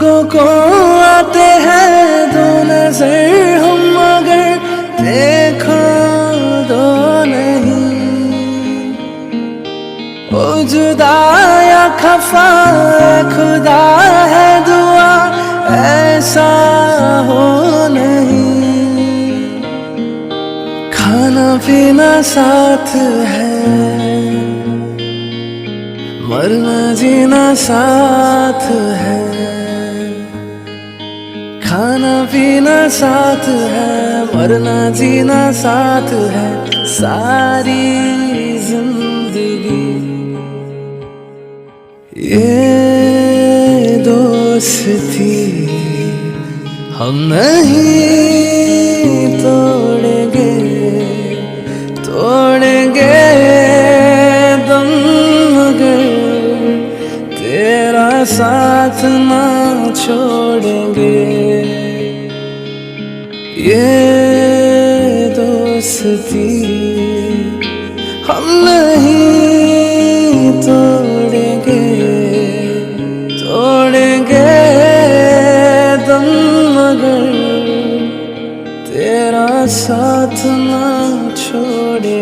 लोगों को आते हैं दो नजर हम मगर देखो दो नहीं। ओ जुदा या खफा खुदा है दुआ ऐसा हो नहीं। खाना पीना साथ है मरना जीना साथ है। खाना पीना साथ है मरना जीना साथ है। सारी जिंदगी ये दोस्ती हम नहीं तोड़ेंगे तोड़ेंगे दम मगर तेरा साथ ना छोड़ेंगे। ये दोस्ती हम नहीं तोड़ेंगे तोड़ेंगे दम मगर तेरा साथ ना छोड़ेंगे।